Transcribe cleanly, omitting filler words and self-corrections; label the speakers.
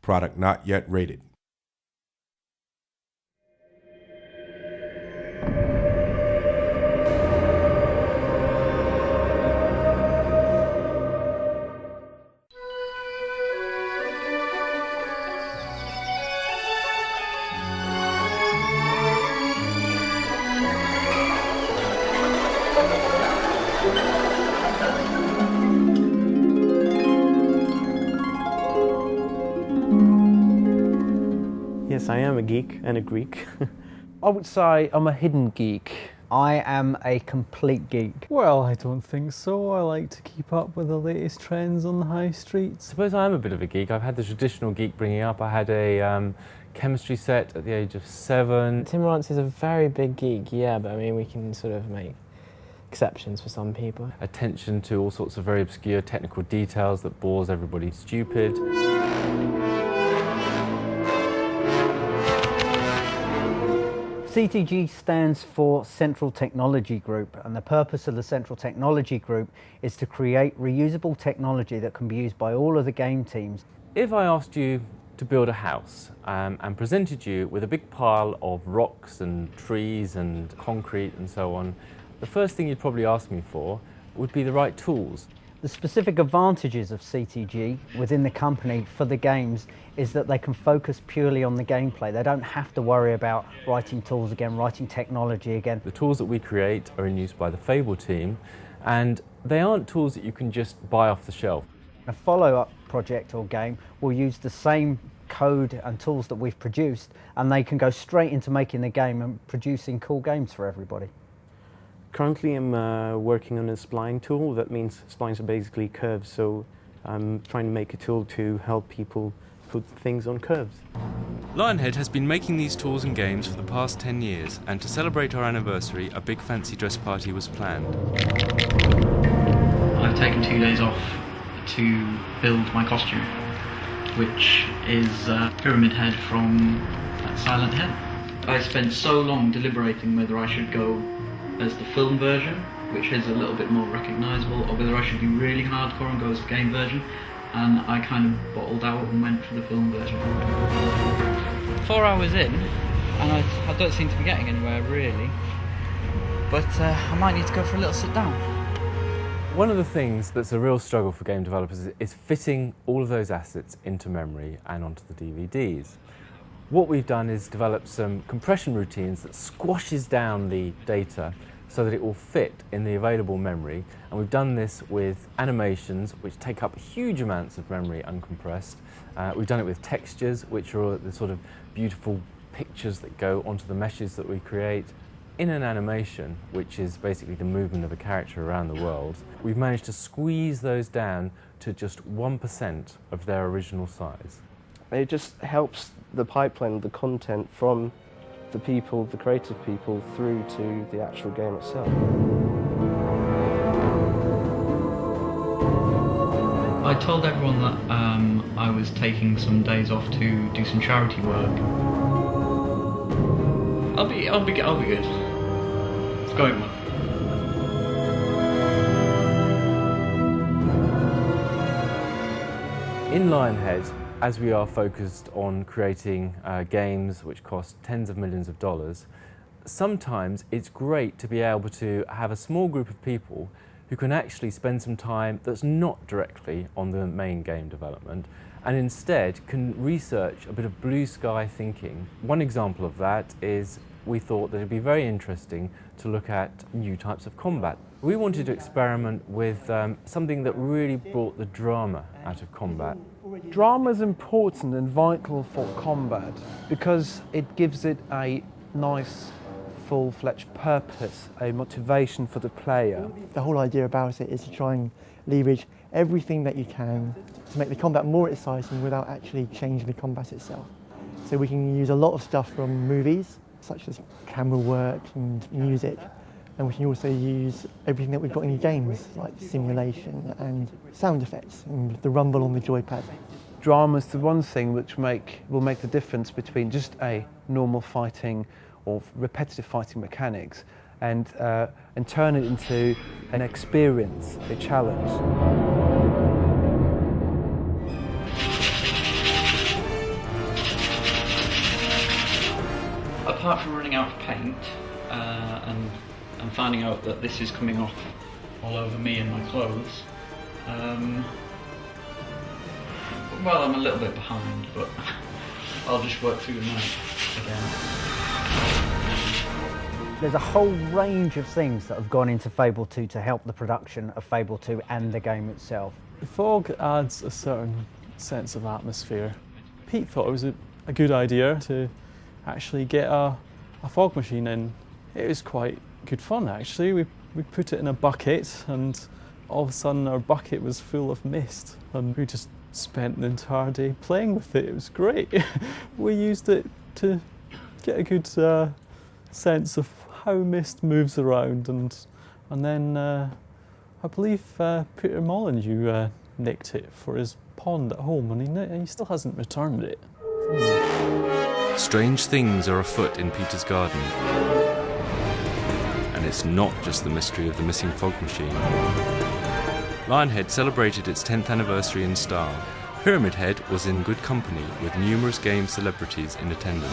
Speaker 1: Product not yet rated.
Speaker 2: Yes, I am a geek and a Greek.
Speaker 3: I would say I'm a hidden geek.
Speaker 4: I am a complete geek.
Speaker 5: Well, I don't think so. I like to keep up with the latest trends on the high streets.
Speaker 6: I suppose I am a bit of a geek. I've had the traditional geek bringing up. I had a chemistry set at the age of 7.
Speaker 2: Tim Rance is a very big geek, yeah, but I mean, we can sort of make exceptions for some people.
Speaker 6: Attention to all sorts of very obscure technical details that bores everybody stupid.
Speaker 4: CTG stands for Central Technology Group, and the purpose of the Central Technology Group is to create reusable technology that can be used by all of the game teams.
Speaker 6: If I asked you to build a house and presented you with a big pile of rocks and trees and concrete and so on, the first thing you'd probably ask me for would be the right tools.
Speaker 4: The specific advantages of CTG within the company for the games is that they can focus purely on the gameplay. They don't have to worry about writing tools again, writing technology again.
Speaker 6: The tools that we create are in use by the Fable team, and they aren't tools that you can just buy off the shelf.
Speaker 4: A follow-up project or game will use the same code and tools that we've produced, and they can go straight into making the game and producing cool games for everybody.
Speaker 2: Currently I'm working on a spline tool. That means splines are basically curves, so I'm trying to make a tool to help people put things on curves.
Speaker 7: Lionhead has been making these tools and games for the past 10 years, and to celebrate our anniversary, a big fancy dress party was planned.
Speaker 8: I've taken 2 days off to build my costume, which is Pyramid Head from Silent Hill. I spent so long deliberating whether I should go as the film version, which is a little bit more recognisable, or whether I should be really hardcore and go as the game version, and I kind of bottled out and went for the film version. 4 hours in, and I don't seem to be getting anywhere really, but I might need to go for a little sit down.
Speaker 6: One of the things that's a real struggle for game developers is fitting all of those assets into memory and onto the DVDs. What we've done is develop some compression routines that squashes down the data so that it will fit in the available memory, and we've done this with animations which take up huge amounts of memory uncompressed. We've done it with textures, which are the sort of beautiful pictures that go onto the meshes that we create. In an animation, which is basically the movement of a character around the world, we've managed to squeeze those down to just 1% of their original size.
Speaker 9: It just helps the pipeline, the content from the people, the creative people, through to the actual game itself.
Speaker 8: I told everyone that I was taking some days off to do some charity work. I'll be good. It's going well.
Speaker 6: In Lionhead, as we are focused on creating games which cost tens of millions of dollars, sometimes it's great to be able to have a small group of people who can actually spend some time that's not directly on the main game development, and instead can research a bit of blue sky thinking. One example of that is we thought that it'd be very interesting to look at new types of combat. We wanted to experiment with something that really brought the drama out of combat.
Speaker 3: Drama is important and vital for combat because it gives it a nice, full-fledged purpose, a motivation for the player.
Speaker 10: The whole idea about it is to try and leverage everything that you can to make the combat more exciting without actually changing the combat itself. So we can use a lot of stuff from movies, such as camera work and music, and we can also use everything that we've got in games, like simulation and sound effects and the rumble on the joypad.
Speaker 3: Drama is the one thing which will make the difference between just a normal fighting or repetitive fighting mechanics and turn it into an experience, a challenge.
Speaker 8: apart from running out of paint and finding out that this is coming off all over me and my clothes, well, I'm a little bit behind, but I'll just work through the night again.
Speaker 4: There's a whole range of things that have gone into Fable 2 to help the production of Fable 2 and the game itself.
Speaker 5: The fog adds a certain sense of atmosphere. Pete thought it was a good idea to actually get a fog machine in. It was quite good fun actually. We put it in a bucket and all of a sudden our bucket was full of mist and we just spent the entire day playing with it. It was great. We used it to get a good sense of how mist moves around and then I believe Peter Molyneux nicked it for his pond at home and he still hasn't returned it.
Speaker 7: Strange things are afoot in Peter's garden. And it's not just the mystery of the missing fog machine. Lionhead celebrated its 10th anniversary in style. Pyramid Head was in good company with numerous game celebrities in attendance.